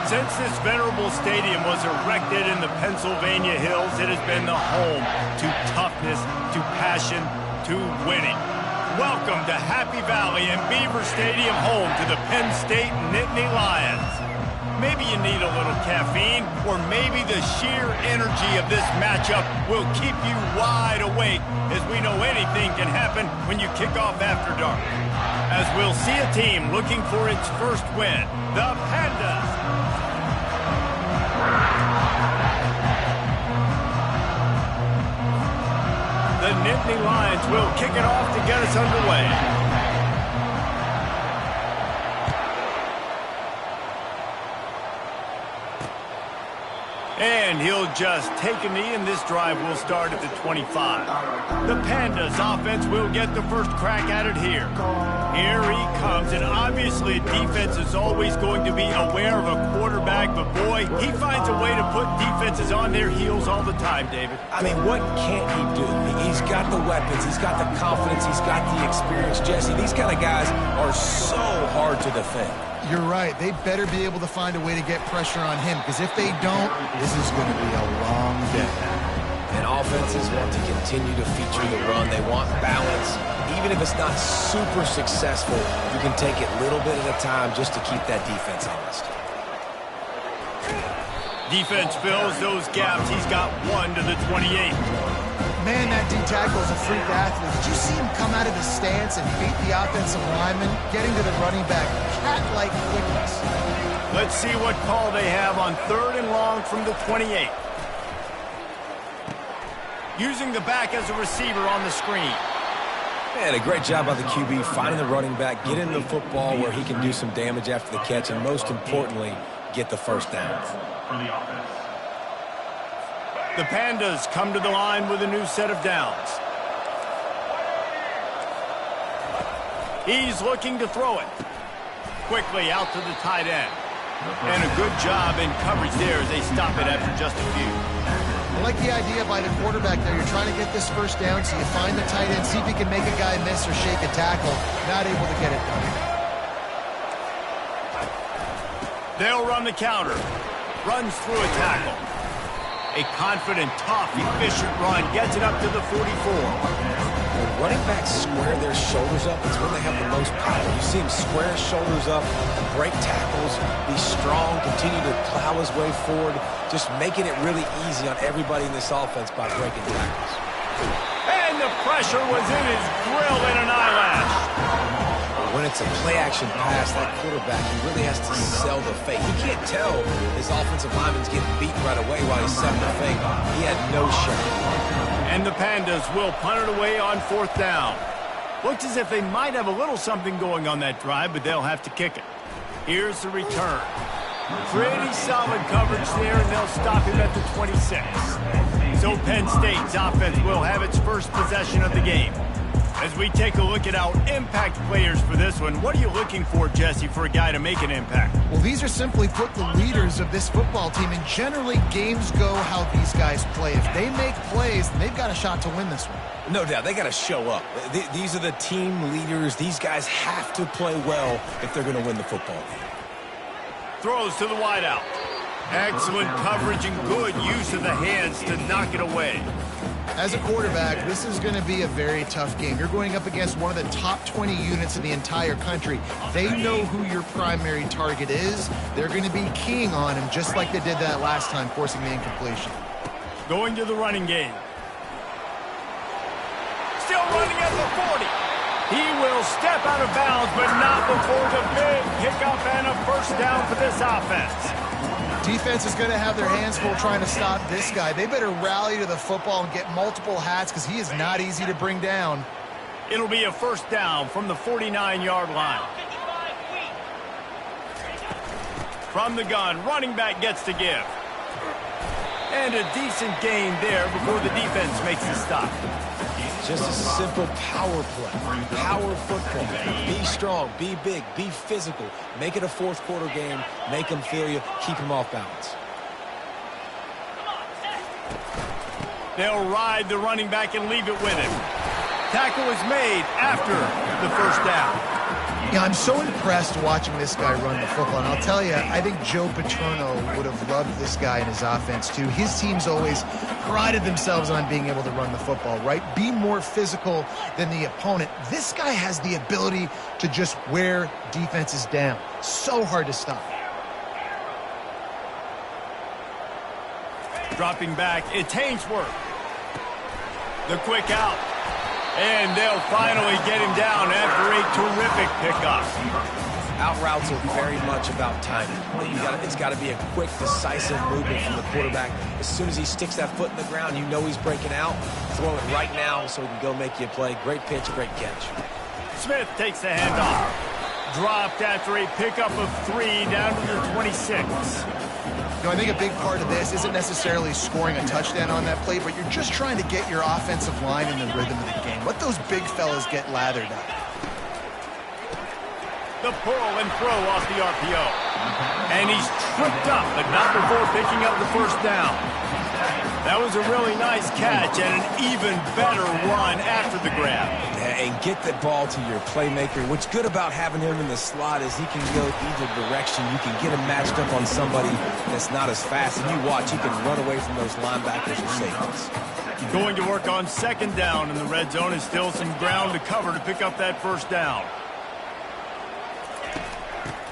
Since this venerable stadium was erected in the Pennsylvania Hills, it has been the home to toughness, to passion, to winning. Welcome to Happy Valley and Beaver Stadium, home to the Penn State Nittany Lions. Maybe you need a little caffeine, or maybe the sheer energy of this matchup will keep you wide awake, as we know anything can happen when you kick off after dark. As we'll see a team looking for its first win, the Pandas. The Nittany Lions will kick it off to get us underway. And he'll just take a knee, and this drive will start at the 25. The Pandas offense will get the first crack at it here. Here he comes, and obviously defense is always going to be aware of a quarterback, but boy, he finds a way to put defenses on their heels all the time, David. I mean, what can't he do? He's got the weapons, he's got the confidence, he's got the experience. Jesse, these kind of guys are so hard to defend. You're right. They better be able to find a way to get pressure on him, because if they don't, this is going to be a long day. And offenses want to continue to feature the run. They want balance. Even if it's not super successful, you can take it little bit at a time just to keep that defense honest. Defense fills those gaps. He's got one to the 28. Man, that D-tackle is a freak athlete. Did you see him come out of his stance and beat the offensive lineman, getting to the running back, cat-like quickness? Let's see what call they have on 3rd and long from the 28. Using the back as a receiver on the screen. Man, a great job by the QB finding the running back, getting the football where he can do some damage after the catch, and most importantly, get the first down. The Pandas come to the line with a new set of downs. He's looking to throw it. Quickly out to the tight end. And a good job in coverage there as they stop it after just a few. I like the idea by the quarterback there. You're trying to get this first down, so you find the tight end, see if he can make a guy miss or shake a tackle. Not able to get it done. They'll run the counter. Runs through a tackle. A confident, tough, efficient run gets it up to the 44. When running backs square their shoulders up, it's when they have the most power. You see him square his shoulders up, break tackles, be strong, continue to plow his way forward, just making it really easy on everybody in this offense by breaking tackles. And the pressure was in his grill in an eyelash. When it's a play-action pass, that quarterback, he really has to sell the fake. He can't tell his offensive lineman's getting beat right away while he's selling the fake. He had no shot. And the Pandas will punt it away on 4th down. Looks as if they might have a little something going on that drive, but they'll have to kick it. Here's the return. Pretty solid coverage there, and they'll stop him at the 26. So Penn State's offense will have its first possession of the game. As we take a look at our impact players for this one, what are you looking for, Jesse, for a guy to make an impact? Well, these are simply put the leaders of this football team, and generally games go how these guys play. If they make plays, then they've got a shot to win this one. No doubt, they got to show up. These are the team leaders. These guys have to play well if they're going to win the football game. Throws to the wideout. Excellent coverage and good use of the hands to knock it away. As a quarterback, this is going to be a very tough game. You're going up against one of the top 20 units in the entire country. They know who your primary target is. They're going to be keying on him just like they did that last time, forcing the incompletion. Going to the running game. Still running at the 40. He will step out of bounds, but not before the big pickup and a first down for this offense. Defense is going to have their hands full trying to stop this guy. They better rally to the football and get multiple hats, because he is not easy to bring down. It'll be a first down from the 49-yard line. From the gun, running back gets to give. And a decent gain there before the defense makes the stop. Just a simple power play, power football. Be strong, be big, be physical. Make it a fourth quarter game. Make them feel you. Keep them off balance. They'll ride the running back and leave it with him. Tackle is made after the first down. Yeah, I'm so impressed watching this guy run the football. And I'll tell you, I think Joe Paterno would have loved this guy in his offense too. His teams always prided themselves on being able to run the football, right? Be more physical than the opponent. This guy has the ability to just wear defenses down. So hard to stop. Dropping back, it's Hainsworth. The quick out. And they'll finally get him down after a terrific pickup. Out routes are very much about timing. It's got to be a quick, decisive movement from the quarterback. As soon as he sticks that foot in the ground, you know he's breaking out. Throw it right now so he can go make you a play. Great pitch, great catch. Smith takes the handoff. Dropped after a pickup of 3 down to the 26. I think a big part of this isn't necessarily scoring a touchdown on that play, but you're just trying to get your offensive line in the rhythm of the game. Let those big fellas get lathered up. The pull and throw off the RPO. And he's tripped up, but not before picking up the first down. That was a really nice catch and an even better run after the grab. And get the ball to your playmaker. What's good about having him in the slot is he can go either direction. You can get him matched up on somebody that's not as fast. And you watch, he can run away from those linebackers or safeties. Going to work on second down in the red zone and still some ground to cover to pick up that first down.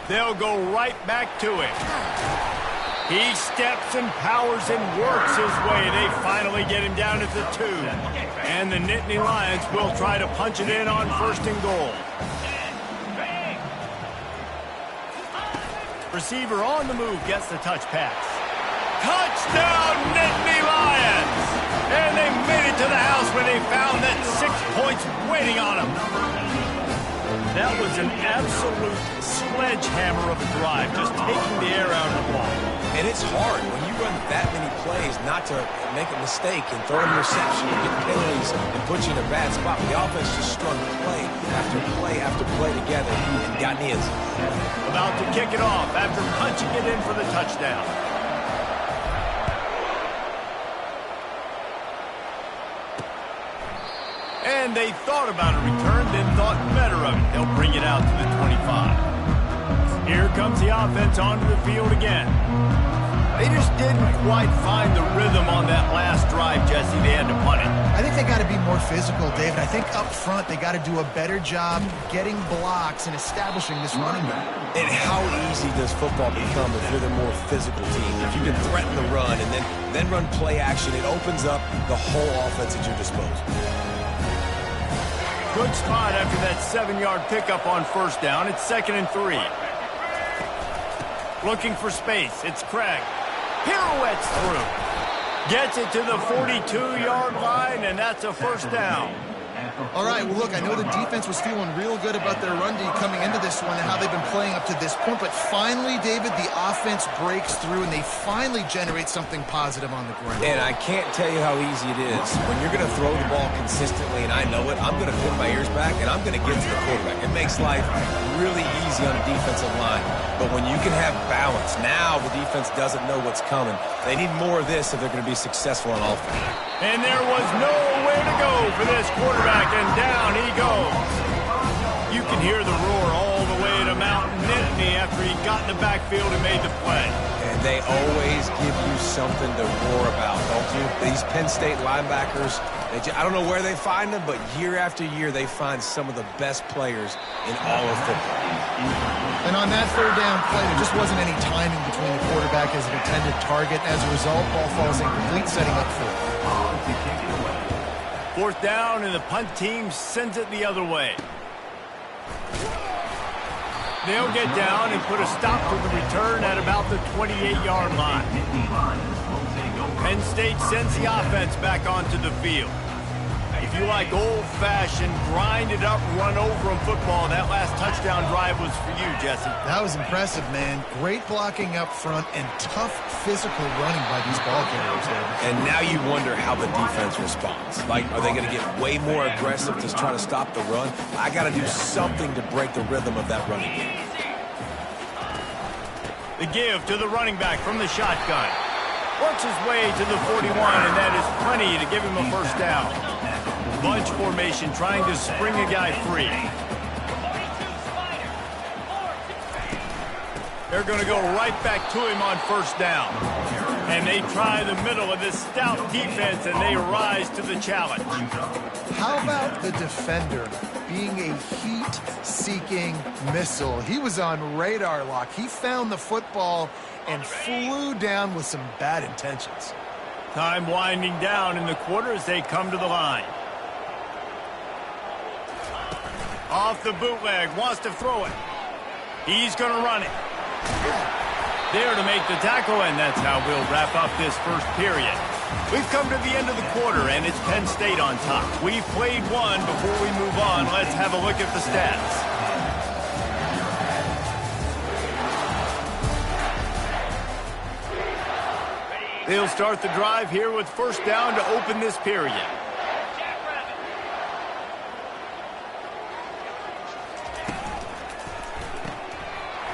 They'll go right back to it. He steps and powers and works his way. They finally get him down at the 2. And the Nittany Lions will try to punch it in on first and goal. Receiver on the move gets the touch pass. Touchdown, Nittany Lions! And they made it to the house where they found that 6 points waiting on them. That was an absolute sledgehammer of a drive, just taking the air out of the ball. And it's hard when you run that many plays not to make a mistake and throw an interception and get penalties and put you in a bad spot. The offense just strung play after play after play together and got in the end zone. About to kick it off after punching it in for the touchdown. And they thought about a return, then thought better of it. They'll bring it out to the 25. Here comes the offense onto the field again. They just didn't quite find the rhythm on that last drive, Jesse. They had to punt it. I think they got to be more physical, David. I think up front they got to do a better job getting blocks and establishing this running back. And how easy does football become if you're the more physical team? If you can threaten the run and then run play action, it opens up the whole offense at your disposal. Good spot after that 7-yard pickup on first down. It's 2nd and 3. Looking for space. It's Craig. Pirouettes through. Gets it to the 42-yard line, and that's a first down. All right, well, look, I know the defense was feeling real good about their run D coming into this one and how they've been playing up to this point, but finally, David, the offense breaks through, and they finally generate something positive on the ground. And I can't tell you how easy it is. When you're going to throw the ball consistently, and I know it, I'm going to pin my ears back, and I'm going to get to the quarterback. It makes life really easy on a defensive line. But when you can have balance, now the defense doesn't know what's coming. They need more of this if they're going to be successful on offense. And there was nowhere to go for this quarterback, and down he goes. You can hear the roar all the way to Mountain Nittany after he got in the backfield and made the play. And they always give you something to roar about, don't you? These Penn State linebackers, I don't know where they find them, but year after year they find some of the best players in all of football. And on that third down play, there just wasn't any timing between the quarterback as an intended target. As a result, ball falls incomplete, setting up fourth. Fourth down, and the punt team sends it the other way. They'll get down and put a stop to the return at about the 28-yard line. Penn State sends the offense back onto the field. If you like old-fashioned, grind-it-up, run-over-'em football, that last touchdown drive was for you, Jesse. That was impressive, man. Great blocking up front and tough physical running by these ball carriers, David. And now you wonder how the defense responds. Like, are they going to get way more aggressive to try to stop the run? I got to do something to break the rhythm of that running game. The give to the running back from the shotgun. Works his way to the 41, and that is plenty to give him a first down. Bunch formation trying to spring a guy free. They're going to go right back to him on first down. And they try the middle of this stout defense, and they rise to the challenge. How about the defender being a heat-seeking missile? He was on radar lock. He found the football and flew down with some bad intentions. Time winding down in the quarter as they come to the line. Off the bootleg, wants to throw it. He's going to run it. There to make the tackle, and that's how we'll wrap up this first period. We've come to the end of the quarter, and it's Penn State on top. We've played one. Before we move on, let's have a look at the stats. They'll start the drive here with first down to open this period.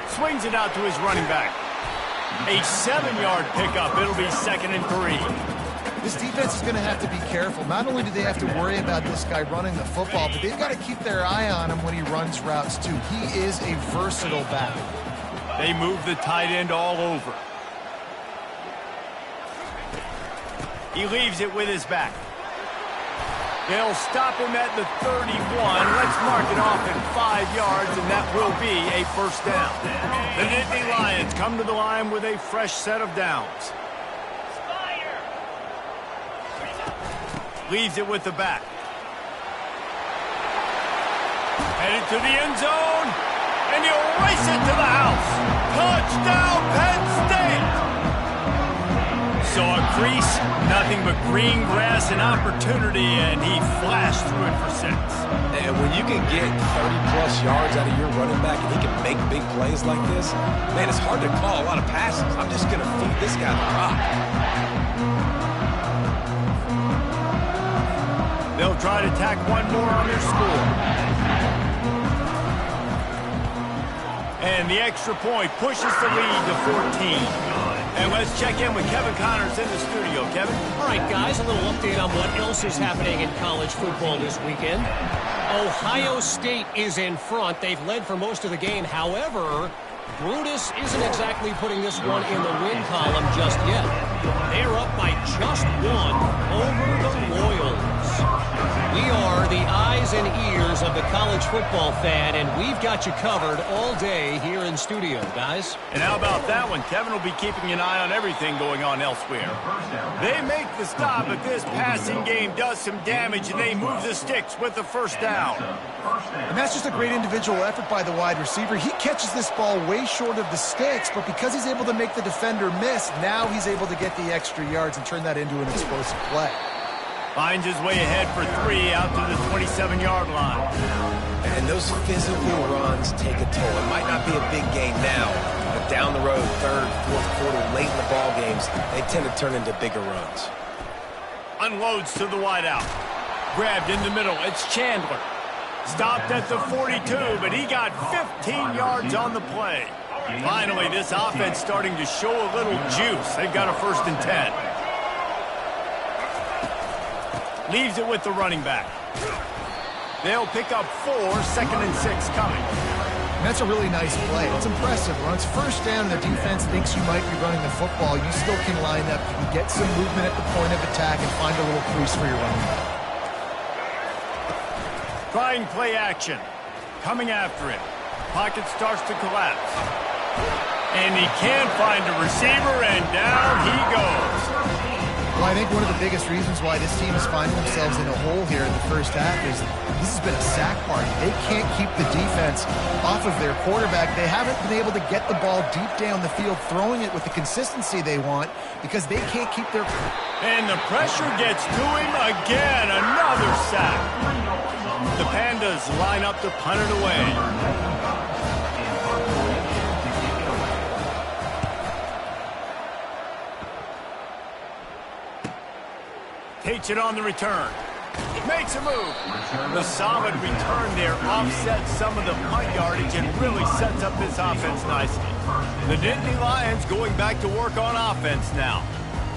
Swings it out to his running back. A 7-yard pickup. It'll be 2nd and 3. This defense is going to have to be careful. Not only do they have to worry about this guy running the football, but they've got to keep their eye on him when he runs routes, too. He is a versatile back. They move the tight end all over. He leaves it with his back. They'll stop him at the 31. Let's mark it off at 5 yards, and that will be a first down. The Nittany Lions come to the line with a fresh set of downs. Leaves it with the back. Headed to the end zone, and he'll race it to the house. Touchdown, Penn State! Saw a crease, nothing but green grass and opportunity, and he flashed through it for 6. And when you can get 30-plus yards out of your running back and he can make big plays like this, man, it's hard to call a lot of passes. I'm just going to feed this guy the rock. They'll try to tack one more on their score. And the extra point pushes the lead to 14. And let's check in with Kevin Connors in the studio. Kevin? All right, guys, a little update on what else is happening in college football this weekend. Ohio State is in front. They've led for most of the game. However, Brutus isn't exactly putting this one in the win column just yet. They're up by just 1 over the Royals. We are the eyes and ears of the college football fan, and we've got you covered all day here in studio, guys. And how about that one? Kevin will be keeping an eye on everything going on elsewhere. They make the stop, but this passing game does some damage, and they move the sticks with the first down. And that's just a great individual effort by the wide receiver. He catches this ball way short of the sticks, but because he's able to make the defender miss, now he's able to get the extra yards and turn that into an explosive play. Finds his way ahead for 3 out to the 27-yard line. And those physical runs take a toll. It might not be a big gain now, but down the road, 3rd, 4th quarter, late in the ball games, they tend to turn into bigger runs. Unloads to the wideout. Grabbed in the middle. It's Chandler. Stopped at the 42, but he got 15 yards on the play. Finally, this offense starting to show a little juice. They've got a 1st and 10. Leaves it with the running back. They'll pick up 4, 2nd and 6 coming. And that's a really nice play. It's impressive. When it's first down and the defense thinks you might be running the football, you still can line up. You can get some movement at the point of attack and find a little crease for your running back. Trying play action. Coming after him. Pocket starts to collapse. And he can't find a receiver, and down he goes. Well, I think one of the biggest reasons why this team is finding themselves in a hole here in the first half is this has been a sack party. They can't keep the defense off of their quarterback. They haven't been able to get the ball deep down the field, throwing it with the consistency they want because they can't keep their... And the pressure gets to him again. Another sack. The Pandas line up to punt it away. Takes it on the return. Makes a move. The solid return there offsets some of the punt yardage and really sets up this offense nicely. The Nittany Lions going back to work on offense now.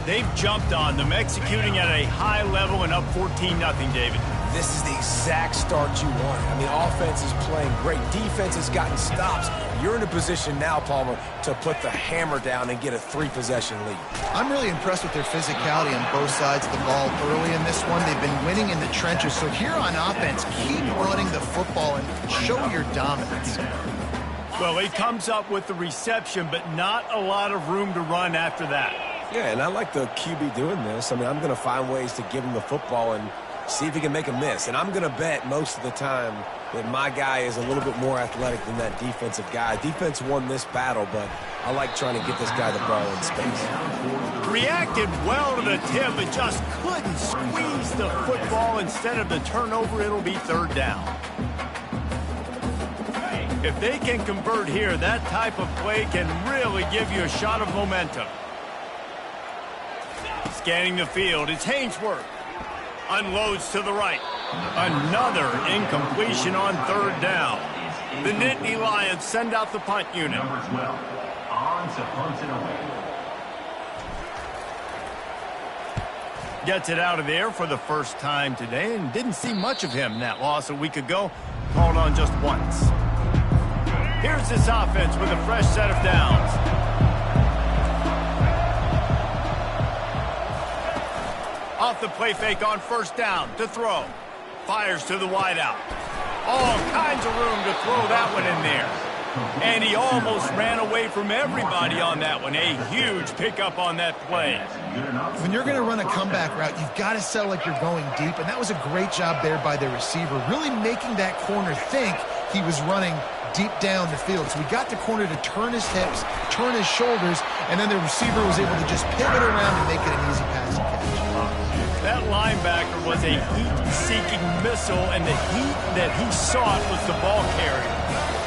They've jumped on them, executing at a high level and up 14-0, David. this is the exact start you want. I mean, offense is playing great. Defense has gotten stops. You're in a position now, Palmer, to put the hammer down and get a 3-possession lead. I'm really impressed with their physicality on both sides of the ball early in this one. They've been winning in the trenches. So here on offense, keep running the football and show your dominance. Well, he comes up with the reception, but not a lot of room to run after that. Yeah, and I like the QB doing this. I mean, I'm going to find ways to give him the football and see if he can make a miss. And I'm going to bet most of the time that my guy is a little bit more athletic than that defensive guy. Defense won this battle, but I like trying to get this guy the ball in space. Reacted well to the tip, but just couldn't squeeze the football. Instead of the turnover, it'll be 3rd down. If they can convert here, that type of play can really give you a shot of momentum. Scanning the field, it's Hainsworth. Unloads to the right. Another incompletion on 3rd down. The Nittany Lions send out the punt unit. Number 12, on to punt it away. Gets it out of there for the first time today and didn't see much of him in that loss a week ago. Called on just once. Here's this offense with a fresh set of downs. Off the play fake on 1st down to throw. Fires to the wideout. All kinds of room to throw that one in there. And he almost ran away from everybody on that one. A huge pickup on that play. When you're going to run a comeback route, you've got to sell like you're going deep, and that was a great job there by the receiver, really making that corner think he was running deep down the field. So we got the corner to turn his hips, turn his shoulders, and then the receiver was able to just pivot around and make it an easy passing catch. That linebacker was a heat-seeking missile, and the heat that he sought was the ball carrier.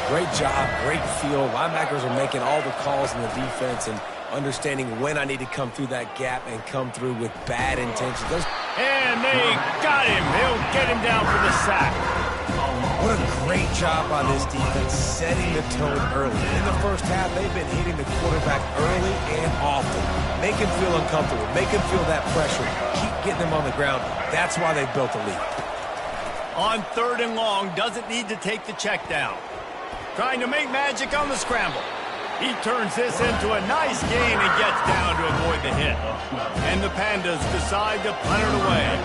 Great job, great feel. Linebackers are making all the calls in the defense and understanding when I need to come through that gap and come through with bad intentions. And they got him. He'll get him down for the sack. What a great job by this defense, setting the tone early. In the first half, they've been hitting the quarterback early and often. Make him feel uncomfortable. Make him feel that pressure. Keep getting him on the ground. That's why they've built a lead. On 3rd and long, doesn't need to take the check down. Trying to make magic on the scramble. He turns this into a nice gain and gets down to avoid the hit. And the Pandas decide to punt it away.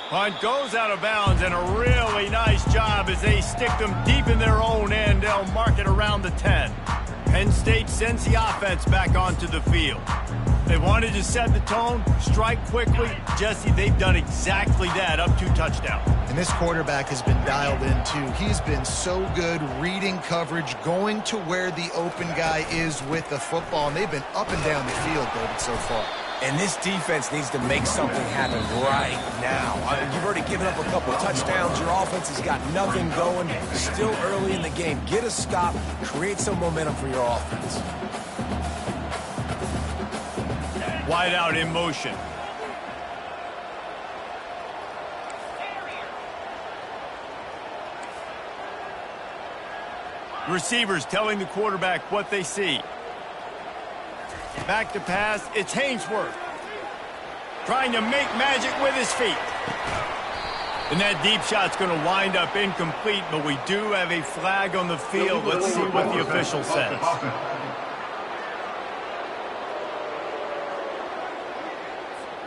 Punt goes out of bounds, and a really nice job as they stick them deep in their own end. They'll mark it around the 10. Penn State sends the offense back onto the field. They wanted to set the tone, strike quickly. Jesse, they've done exactly that, up 2 touchdowns. And this quarterback has been dialed in, too. He's been so good reading coverage, going to where the open guy is with the football, and they've been up and down the field, David, so far. And this defense needs to make something happen right now. You've already given up a couple touchdowns. Your offense has got nothing going. Still early in the game. Get a stop. Create some momentum for your offense. Wide out in motion. Receivers telling the quarterback what they see. Back to pass, it's Hainsworth. Trying to make magic with his feet. And that deep shot's going to wind up incomplete, but we do have a flag on the field. Let's see what the official says.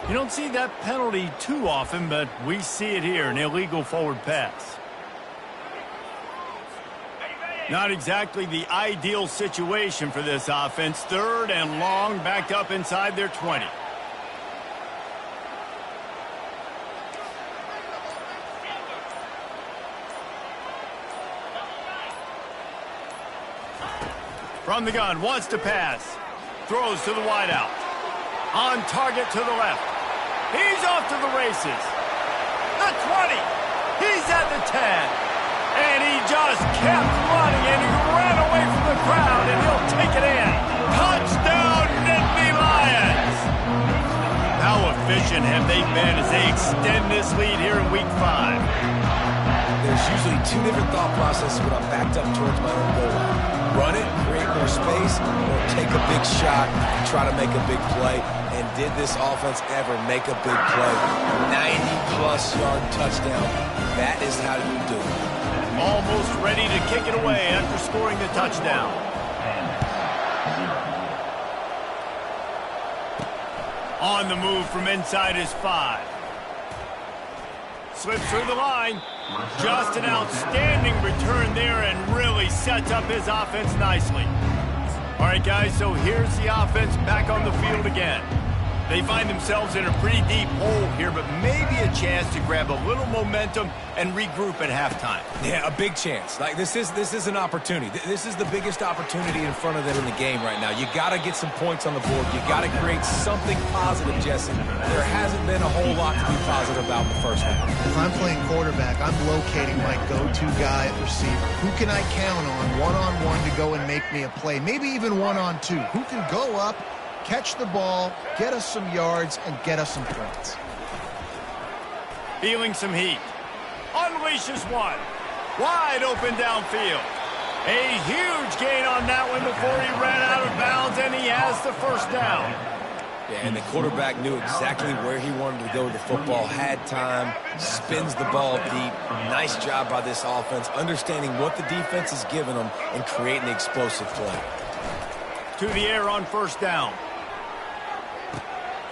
You don't see that penalty too often, but we see it here, an illegal forward pass. Not exactly the ideal situation for this offense. 3rd and long, backed up inside their 20. From the gun, wants to pass. Throws to the wideout. On target to the left. He's off to the races. The 20. He's at the 10. And he just kept running, and he ran away from the crowd, and he'll take it in. Touchdown, Nittany Lions! How efficient have they been as they extend this lead here in Week 5? There's usually 2 different thought processes when I'm backed up towards my own goal line. Run it, create more space or take a big shot and try to make a big play. And did this offense ever make a big play? 90-plus yard touchdown. That is how you do it. Almost ready to kick it away after scoring the touchdown. On the move from inside his 5. Slips through the line. Just an outstanding return there and really sets up his offense nicely. All right, guys, so here's the offense back on the field again. They find themselves in a pretty deep hole here, but maybe a chance to grab a little momentum and regroup at halftime. Yeah, a big chance. Like this is an opportunity. This is the biggest opportunity in front of them in the game right now. You got to get some points on the board. You got to create something positive, Jesse. There hasn't been a whole lot to be positive about in the first half. If I'm playing quarterback, I'm locating my go-to guy at receiver. Who can I count on one-on-one to go and make me a play? Maybe even one-on-two. Who can go up, catch the ball, get us some yards, and get us some points. Feeling some heat. Unleashes one. Wide open downfield. A huge gain on that one before he ran out of bounds, and he has the first down. Yeah, and the quarterback knew exactly where he wanted to go with the football, had time, spins the ball deep. Nice job by this offense, understanding what the defense is giving them and creating the explosive play. To the air on first down.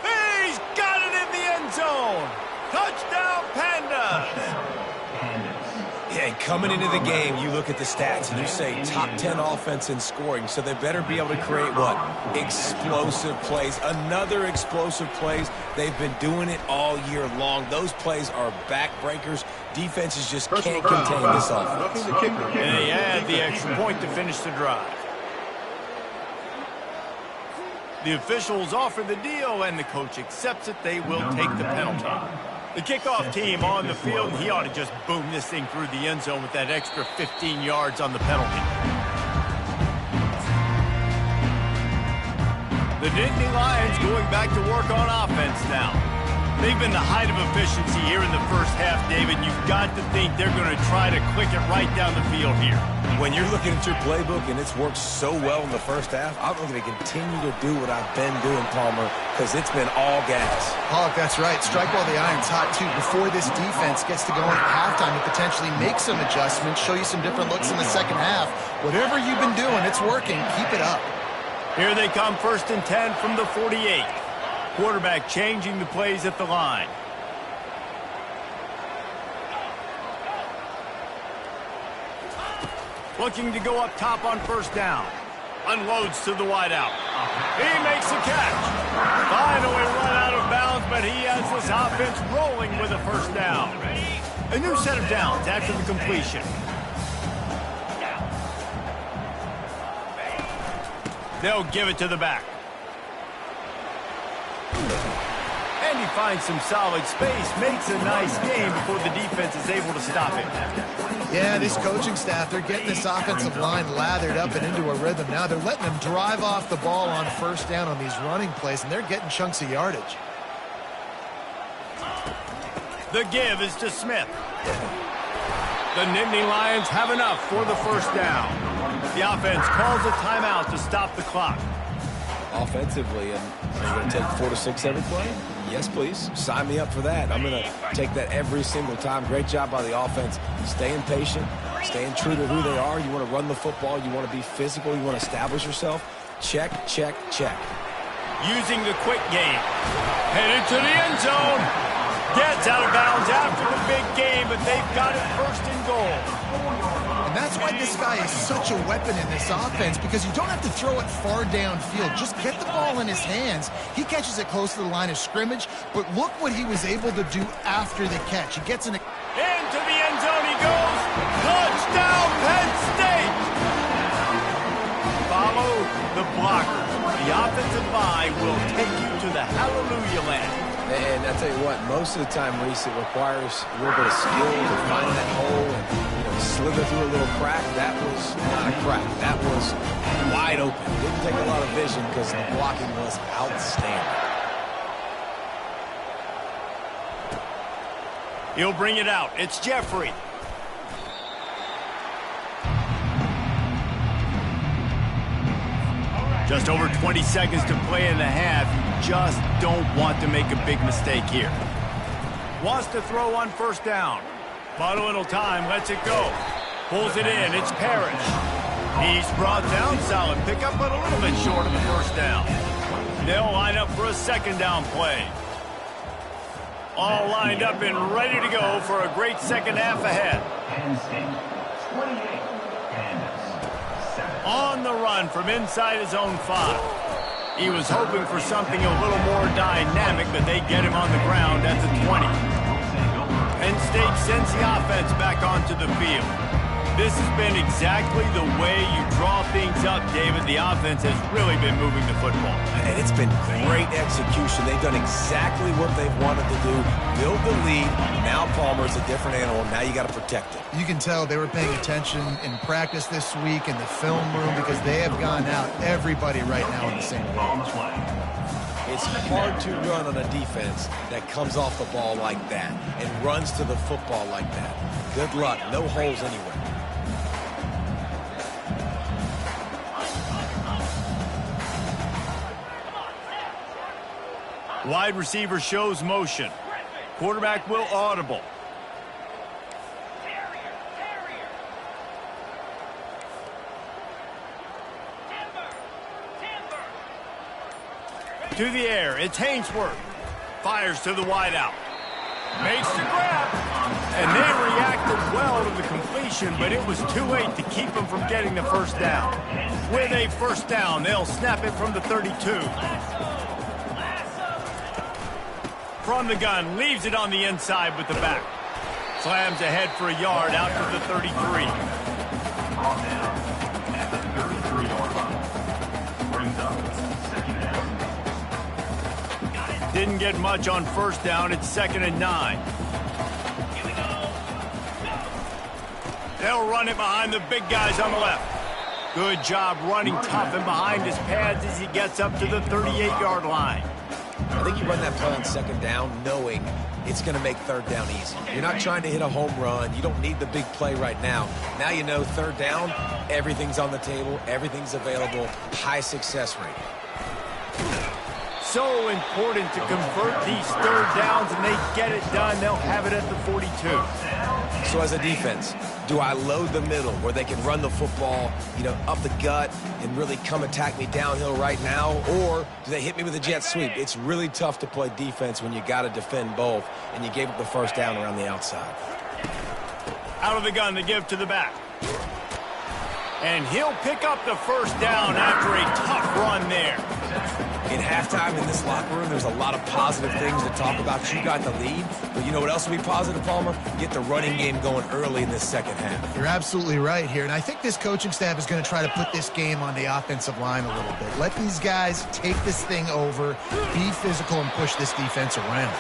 He's got it in the end zone. Touchdown, Pandas. Yeah, and coming into the game, you look at the stats and you say top 10 offense in scoring, so they better be able to create what? Explosive plays. Another explosive plays. They've been doing it all year long. Those plays are backbreakers. Defenses just can't contain this offense. And they add the extra point to finish the drive. The officials offer the deal, and the coach accepts it. They will take the penalty. The kickoff team on the field, he ought to just boom this thing through the end zone with that extra 15 yards on the penalty. The Nittany Lions going back to work on offense now. They've been the height of efficiency here in the first half, David. You've got to think they're going to try to click it right down the field here. When you're looking at your playbook and it's worked so well in the first half, I'm going to continue to do what I've been doing, Palmer, because it's been all gas. Pollock, that's right. Strike while the iron's hot, too. Before this defense gets to go in at halftime to potentially make some adjustments, show you some different looks in the second half. Whatever you've been doing, it's working. Keep it up. Here they come, 1st and 10 from the 48. Quarterback changing the plays at the line. Looking to go up top on first down. Unloads to the wideout. He makes a catch. Finally run out of bounds, but he has this offense rolling with a first down. A new set of downs after the completion. They'll give it to the back. And he finds some solid space, makes a nice game before the defense is able to stop it. Yeah, this coaching staff, they're getting this offensive line lathered up and into a rhythm now. They're letting them drive off the ball on first down on these running plays, and they're getting chunks of yardage. The give is to Smith. The Nittany Lions have enough for the first down. The offense calls a timeout to stop the clock. Offensively, and are you going to take 4 to 6 every play? Yes, please. Sign me up for that. I'm going to take that every single time. Great job by the offense. Staying patient, staying true to who they are. You want to run the football. You want to be physical. You want to establish yourself. Check, check, check. Using the quick game. Headed to the end zone. Gets out of bounds after the big game, but they've got it 1st and goal. And that's why this guy is such a weapon in this offense, because you don't have to throw it far downfield. Just get the ball in his hands. He catches it close to the line of scrimmage, but look what he was able to do after the catch. He gets in Into the end zone he goes. Touchdown, Penn State! Follow the blocker. The offensive line will take you to the hallelujah land. And I tell you what, most of the time, Reese, it requires a little bit of skill to find that hole and slither through a little crack. That was not a crack. That was wide open. Didn't take a lot of vision because the blocking was outstanding. He'll bring it out. It's Jeffrey. Just over 20 seconds to play in the half. You just don't want to make a big mistake here. Wants to throw on first down. But a little time, lets it go. Pulls it in, it's Parrish. He's brought down, solid pickup, but a little bit short of the first down. They'll line up for a second down play. All lined up and ready to go for a great second half ahead. Penn State, 28, and 7. On the run from inside his own 5. He was hoping for something a little more dynamic, but they get him on the ground at the 20. Penn State sends the offense back onto the field. This has been exactly the way you draw things up, David. The offense has really been moving the football. And it's been great execution. They've done exactly what they've wanted to do. Build the lead. Now Palmer's a different animal. Now you got to protect it. You can tell they were paying attention in practice this week in the film room because they have gone out everybody right now in the same page. It's hard to run on a defense that comes off the ball like that and runs to the football like that. Good luck. No holes anywhere. Wide receiver shows motion. Quarterback will audible. To the air, it's Hainsworth. Fires to the wideout. Makes the grab. And they reacted well to the completion, but it was too late to keep them from getting the first down. With a first down, they'll snap it from the 32. From the gun, leaves it on the inside with the back. Slams ahead for a yard out to the 33. Ball down at the 33-yard line. Brings up second down. Didn't get much on first down. It's 2nd and 9. They'll run it behind the big guys on the left. Good job running tough and behind his pads as he gets up to the 38-yard line. I think you run that play on second down knowing it's going to make third down easy. You're not trying to hit a home run. You don't need the big play right now. Now you know third down, everything's on the table, everything's available, high success rate. So important to convert these third downs, and they get it done. They'll have it at the 42. So as a defense, do I load the middle where they can run the football, up the gut and really come attack me downhill right now? Or do they hit me with a jet sweep? It's really tough to play defense when you got to defend both, and you gave up the first down around the outside. Out of the gun, the give to the back. And he'll pick up the first down after a tough run there. In halftime in this locker room, there's a lot of positive things to talk about. You got the lead, but you know what else will be positive, Palmer? Get the running game going early in this second half. You're absolutely right here, and I think this coaching staff is going to try to put this game on the offensive line a little bit. Let these guys take this thing over, be physical, and push this defense around.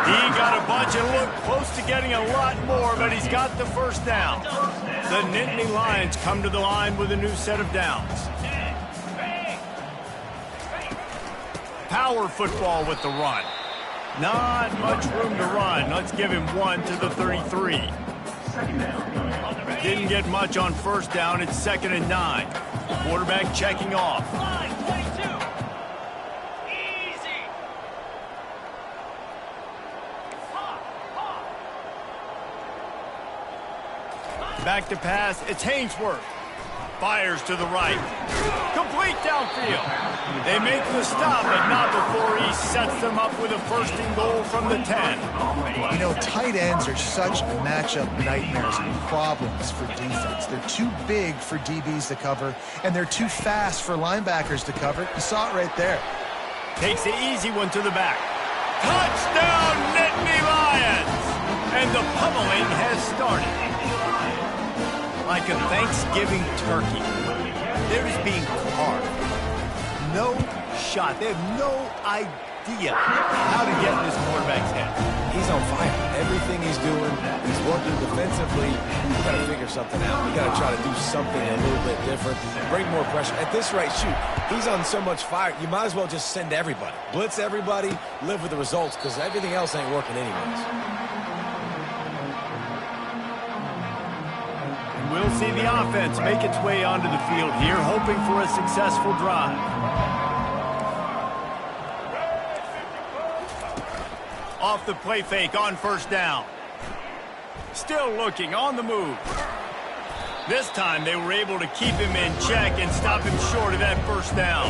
He got a bunch and looked close to getting a lot more, but he's got the first down. The Nittany Lions come to the line with a new set of downs. Power football with the run. Not much room to run. Let's give him one to the 33. Didn't get much on first down. It's 2nd and 9. Quarterback checking off. Back to pass. It's Hainsworth. Fires to the right. Complete downfield. They make the stop, but not before he sets them up with a 1st and goal from the 10. Tight ends are such matchup nightmares and problems for defense. They're too big for DBs to cover, and they're too fast for linebackers to cover. You saw it right there. Takes the easy one to the back. Touchdown, Nittany Lions! And the pummeling has started. Like a Thanksgiving turkey. They're just being carved. No shot. They have no idea how to get in this quarterback's head. He's on fire. Everything he's doing, he's working defensively. You got to figure something out. You got to try to do something a little bit different. Bring more pressure. At this rate, shoot, he's on so much fire, you might as well just send everybody. Blitz everybody, live with the results, because everything else ain't working anyways. We'll see the offense make its way onto the field here, hoping for a successful drive. Off the play fake on first down. Still looking on the move. This time they were able to keep him in check and stop him short of that first down.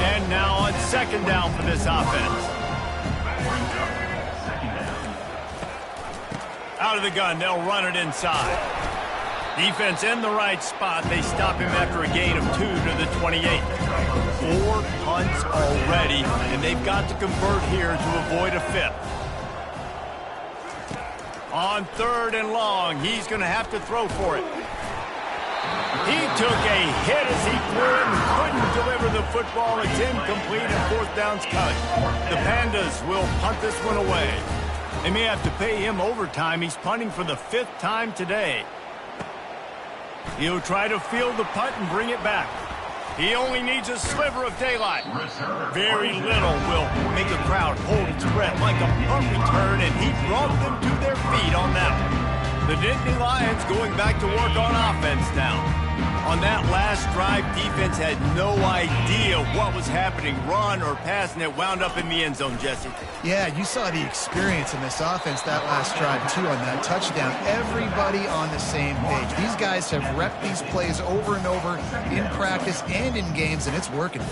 And now on second down for this offense. Out of the gun, they'll run it inside. Defense in the right spot. They stop him after a gain of 2 to the 28. 4 punts already, and they've got to convert here to avoid a 5th. On third and long, he's going to have to throw for it. He took a hit as he threw it and couldn't deliver the football. It's incomplete and fourth down's coming. The Pandas will punt this one away. They may have to pay him overtime. He's punting for the 5th time today. He'll try to field the punt and bring it back. He only needs a sliver of daylight. Very little will make a crowd hold its breath like a punt return, and he brought them to their feet on that one. The Nittany Lions going back to work on offense now. On that last drive, defense had no idea what was happening, run or pass, and it wound up in the end zone, Jesse. Yeah, you saw the experience in this offense that last drive, too, on that touchdown. Everybody on the same page. These guys have repped these plays over and over in practice and in games, and it's working.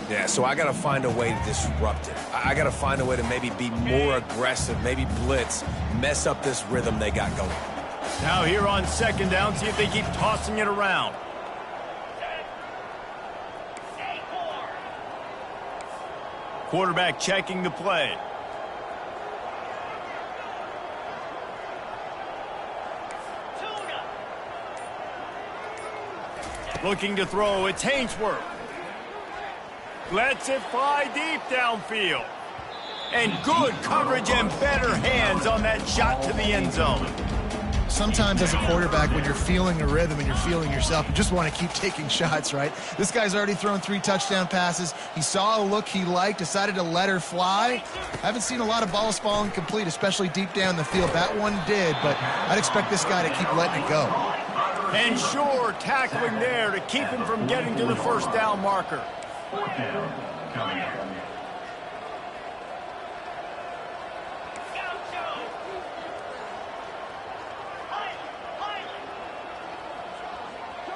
Yeah, so I got to find a way to disrupt it. I got to find a way to maybe be more aggressive, maybe blitz, mess up this rhythm they got going. Now here on second down, see if they keep tossing it around. Quarterback checking the play. Looking to throw, it's Hainsworth. Lets it fly deep downfield. And good coverage and better hands on that shot to the end zone. Sometimes as a quarterback, when you're feeling the rhythm and you're feeling yourself, you just want to keep taking shots, right? This guy's already thrown 3 touchdown passes. He saw a look he liked, decided to let her fly. I haven't seen a lot of balls falling complete, especially deep down the field. That one did, but I'd expect this guy to keep letting it go. And sure, tackling there to keep him from getting to the first down marker. Fourth down coming up.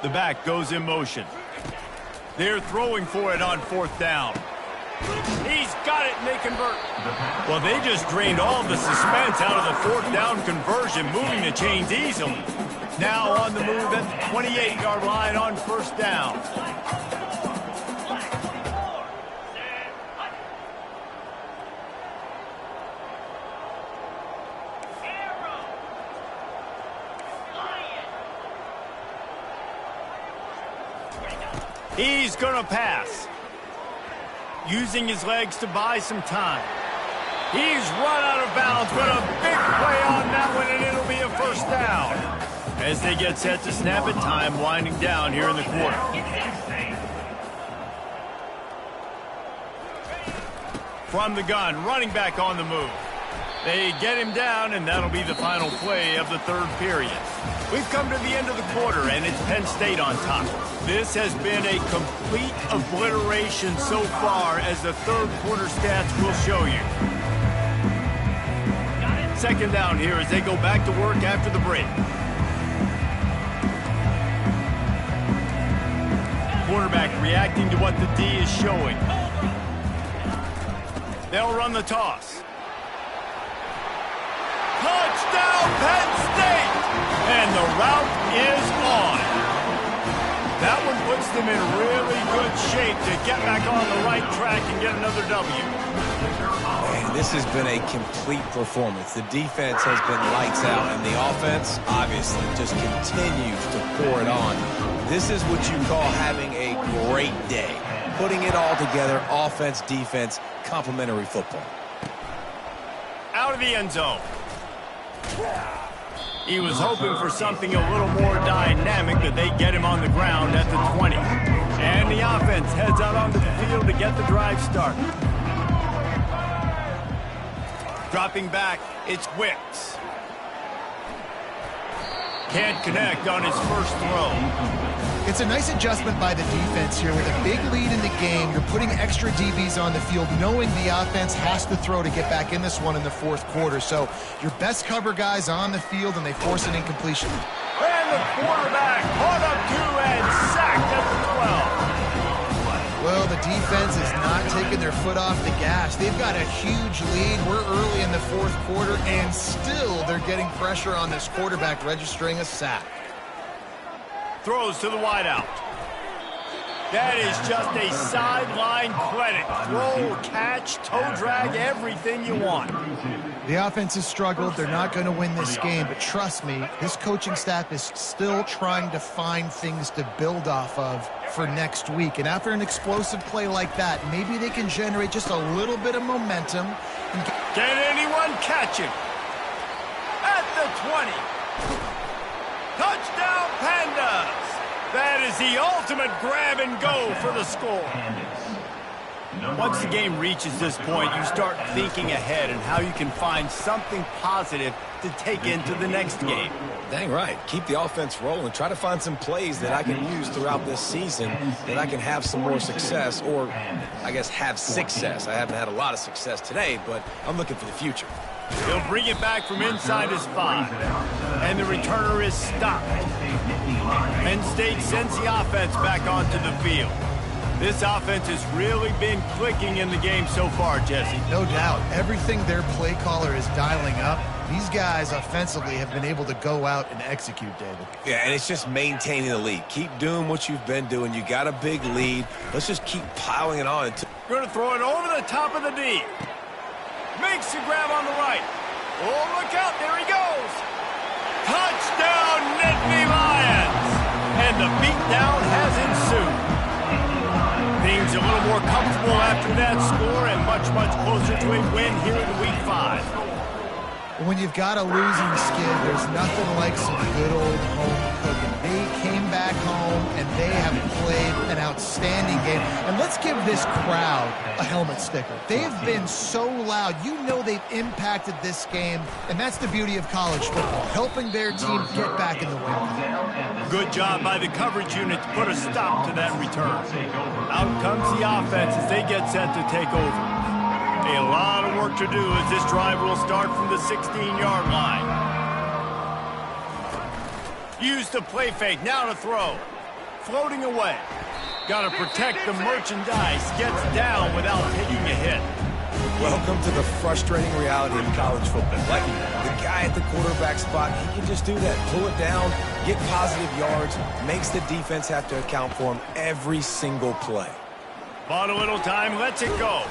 The back goes in motion. They're throwing for it on fourth down. He's got it, and they convert. Well, they just drained all the suspense out of the fourth down conversion, moving the chains easily. Now on the move at the 28-yard line on first down. He's going to pass. Using his legs to buy some time. He's run out of bounds, but a big play on that one, and it'll be a first down. As they get set to snap it, time winding down here in the quarter. From the gun, running back on the move. They get him down, and that'll be the final play of the third period. We've come to the end of the quarter, and it's Penn State on top. This has been a complete obliteration so far, as the third quarter stats will show you. Second down here as they go back to work after the break. Quarterback reacting to what the D is showing. They'll run the toss. Touchdown, Penn State! And the route is on. That one puts them in really good shape to get back on the right track and get another W. Man, this has been a complete performance. The defense has been lights out, and the offense, obviously, just continues to pour it on. This is what you call having a great day. Putting it all together, offense, defense, complementary football. Out of the end zone. He was hoping for something a little more dynamic, but they get him on the ground at the 20. And the offense heads out onto the field to get the drive started. Dropping back, it's Wicks. Can't connect on his first throw. It's a nice adjustment by the defense here. With a big lead in the game, you're putting extra DBs on the field, knowing the offense has to throw to get back in this one in the fourth quarter. So your best cover guys on the field, and they force an incompletion. And the quarterback caught up to and sacked at the 12. Well, the defense is not taking their foot off the gas. They've got a huge lead. We're early in the fourth quarter, and still they're getting pressure on this quarterback, registering a sack. Throws to the wideout. That is just a sideline credit. Throw, catch, toe drag, everything you want. The offense has struggled. They're not going to win this game, but trust me, this coaching staff is still trying to find things to build off of for next week. And after an explosive play like that, maybe they can generate just a little bit of momentum. Can anyone catch him? At the 20. Touchdown, Pandas! That is the ultimate grab and go for the score. Once the game reaches this point, you start thinking ahead and how you can find something positive to take into the next game. Dang right. Keep the offense rolling. Try to find some plays that I can use throughout this season that I can have some more success, or I guess have success. I haven't had a lot of success today, but I'm looking for the future. He'll bring it back from inside his 5. And the returner is stopped. Penn State sends the offense back onto the field. This offense has really been clicking in the game so far, Jesse. No doubt. Everything their play caller is dialing up, these guys offensively have been able to go out and execute, David. Yeah, and it's just maintaining the lead. Keep doing what you've been doing. You got a big lead. Let's just keep piling it on. Going to throw it over the top of the D. Makes the grab on the right. Oh, look out. There he goes. Touchdown, Nittany Lions. And the beatdown has ensued. Things a little more comfortable after that score and much, much closer to a win here in Week 5. When you've got a losing skid, there's nothing like some good old home cooking. They came back home, and they have played an outstanding game. And let's give this crowd a helmet sticker. They've been so loud. You know they've impacted this game, and that's the beauty of college football, helping their team get back in the win. Good job by the coverage unit to put a stop to that return. Out comes the offense as they get set to take over. A lot of work to do as this drive will start from the 16-yard line. Use the play fake, now to throw. Floating away. Got to protect the merchandise. Gets down without taking a hit. Welcome to the frustrating reality of college football. Like the guy at the quarterback spot, he can just do that. Pull it down, get positive yards, makes the defense have to account for him every single play. Bought a little time, lets it go.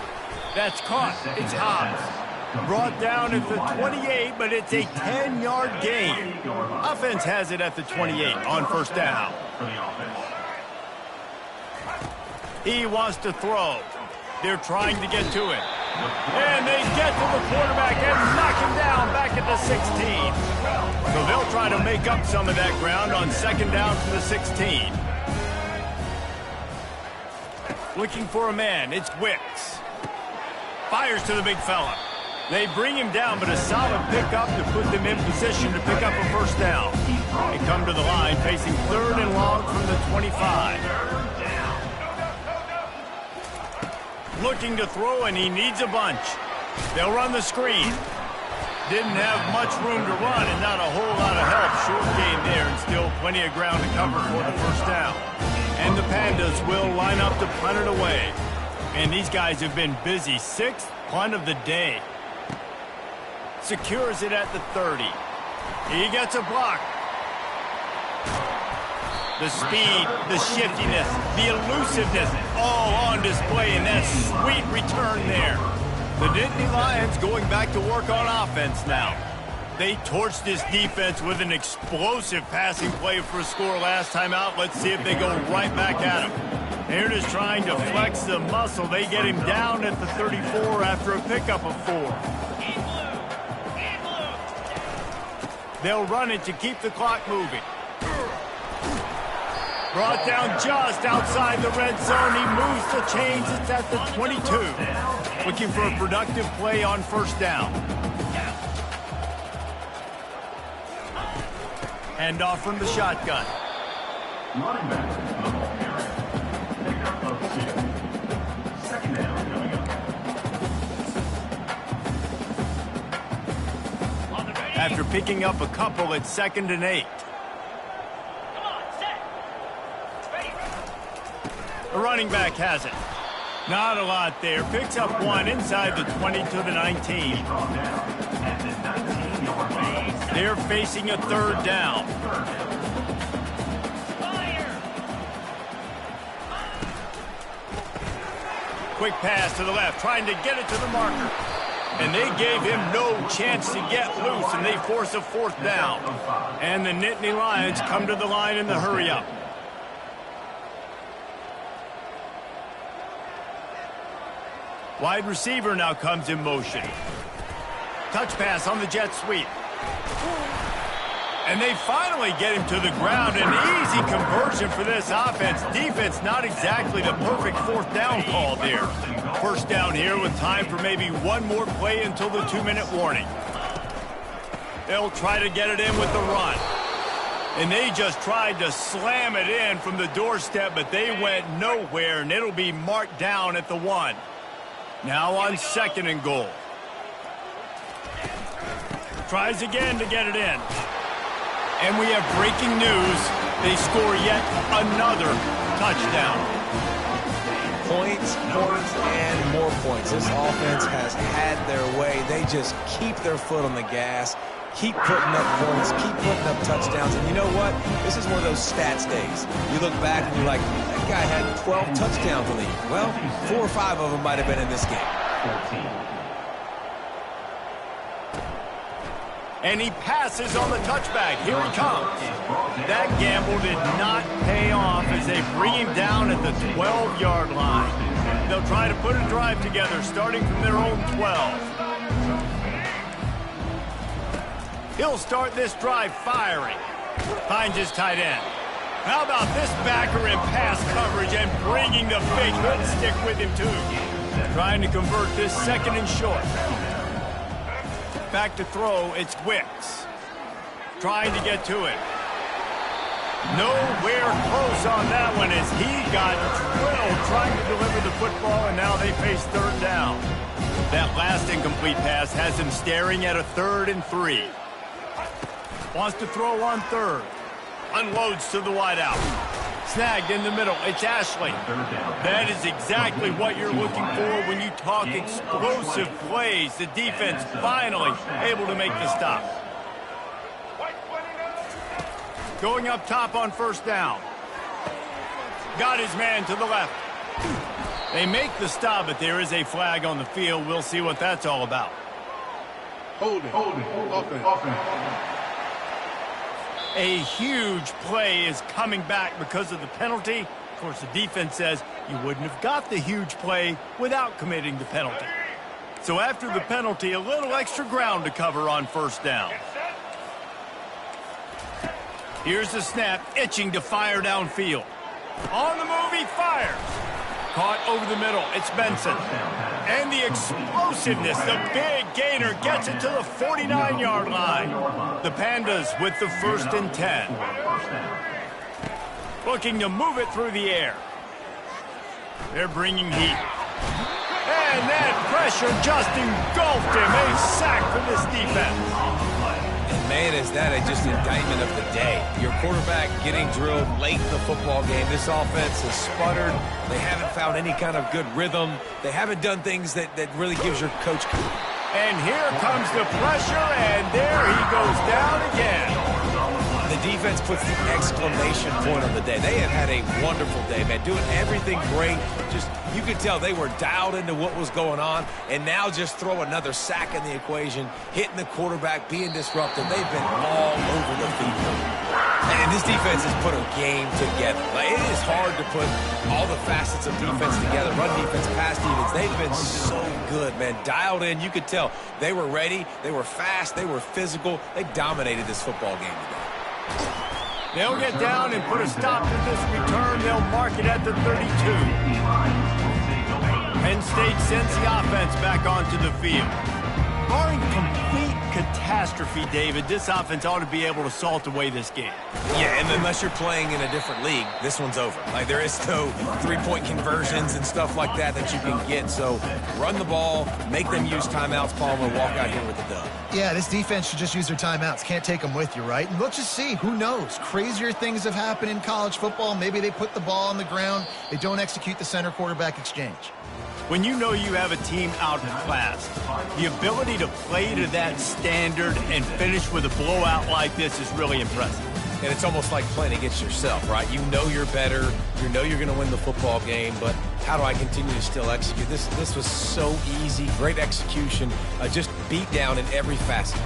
That's caught. It's Hobbs. Brought down at the 28, but it's a 10-yard gain. Offense has it at the 28 on first down. He wants to throw. They're trying to get to it. And they get to the quarterback and knock him down back at the 16. So they'll try to make up some of that ground on second down from the 16. Looking for a man. It's Wicks. Fires to the big fella. They bring him down, but a solid pickup to put them in position to pick up a first down. They come to the line facing 3rd and long from the 25. Looking to throw, and he needs a bunch. They'll run the screen. Didn't have much room to run and not a whole lot of help. Short game there and still plenty of ground to cover for the first down. And the Pandas will line up to punt it away. And these guys have been busy. 6th punt of the day. Secures it at the 30. He gets a block. The speed, the shiftiness, the elusiveness, all on display in that sweet return there. The Nittany Lions going back to work on offense now. They torched this defense with an explosive passing play for a score last time out. Let's see if they go right back at him. They're just trying to flex the muscle. They get him down at the 34 after a pickup of 4. They'll run it to keep the clock moving. Brought down just outside the red zone. He moves the chains. It's at the 22. Looking for a productive play on first down. Hand off from the shotgun. Running back, the ball carrier. Pickup of 2. Second down coming up. After picking up a couple at 2nd and 8. The running back has it. Not a lot there. Picks up one inside the 20 to the 19. They're facing a 3rd down. Quick pass to the left, trying to get it to the marker. And they gave him no chance to get loose, and they force a 4th down. And the Nittany Lions come to the line in the hurry-up. Wide receiver now comes in motion. Touch pass on the jet sweep. And they finally get him to the ground. An easy conversion for this offense. Defense not exactly the perfect 4th down call there. 1st down here with time for maybe one more play until the 2-minute warning. They'll try to get it in with the run. And they just tried to slam it in from the doorstep, but they went nowhere, and it'll be marked down at the 1. Now on 2nd and goal. Tries again to get it in. And we have breaking news. They score yet another touchdown. Points, and more points. This offense has had their way. They just keep their foot on the gas, keep putting up points, keep putting up touchdowns. And you know what? This is one of those stats days. You look back and you're like, that guy had 12 touchdowns in the league. Well, 4 or 5 of them might have been in this game. 14. And he passes on the touchback. Here he comes. That gamble did not pay off as they bring him down at the 12-yard line. They'll try to put a drive together starting from their own 12. He'll start this drive firing. Finds his tight end. How about this backer in pass coverage and bringing the big hit stick with him too. Trying to convert this 2nd and short. Back to throw, it's Wicks. Trying to get to it. Nowhere close on that one as he got drilled trying to deliver the football, and now they face 3rd down. That last incomplete pass has him staring at a 3rd and 3. Wants to throw on 3rd. Unloads to the wideout. Snagged in the middle. It's Ashley. That is exactly what you're looking for when you talk explosive plays. The defense finally able to make the stop. Going up top on 1st down. Got his man to the left. They make the stop, but there is a flag on the field. We'll see what that's all about. Holding. Offense. A huge play is coming back because of the penalty. Of course, the defense says you wouldn't have got the huge play without committing the penalty. So after the penalty, a little extra ground to cover on 1st down. Here's the snap, itching to fire downfield. On the move, he fires. Caught over the middle, it's Benson. And the explosiveness, the big gainer gets it to the 49-yard line. The Pandas with the 1st and 10. Looking to move it through the air. They're bringing heat. And that pressure just engulfed him. A sack for this defense. And man, is that just an indictment of the day. Your quarterback getting drilled late in the football game. This offense has sputtered. They haven't found any kind of good rhythm. They haven't done things that really gives your coach. And here comes the pressure, and there he goes down again. The defense puts the exclamation point on the day. They have had a wonderful day, man. Doing everything great. Just, you could tell they were dialed into what was going on. And now just throw another sack in the equation, hitting the quarterback, being disruptive. They've been all over the field. And this defense has put a game together. Like, it is hard to put all the facets of defense together. Run defense, pass defense. They've been so good, man. Dialed in. You could tell they were ready. They were fast. They were physical. They dominated this football game today. They'll get down and put a stop to this return. They'll mark it at the 32. Penn State sends the offense back onto the field. Barring complete catastrophe, David, this offense ought to be able to salt away this game. Yeah, and unless you're playing in a different league, this one's over. Like, there is no three-point conversions and stuff like that that you can get. So run the ball, make them use timeouts, Palmer, walk out here with the dub. Yeah, this defense should just use their timeouts. Can't take them with you, right? And let's just see. Who knows? Crazier things have happened in college football. Maybe they put the ball on the ground. They don't execute the center quarterback exchange. When you know you have a team outclassed, the ability to play to that standard and finish with a blowout like this is really impressive. And it's almost like playing against yourself, right? You know you're better. You know you're going to win the football game, but how do I continue to still execute? This was so easy. Great execution. Just beat down in every facet.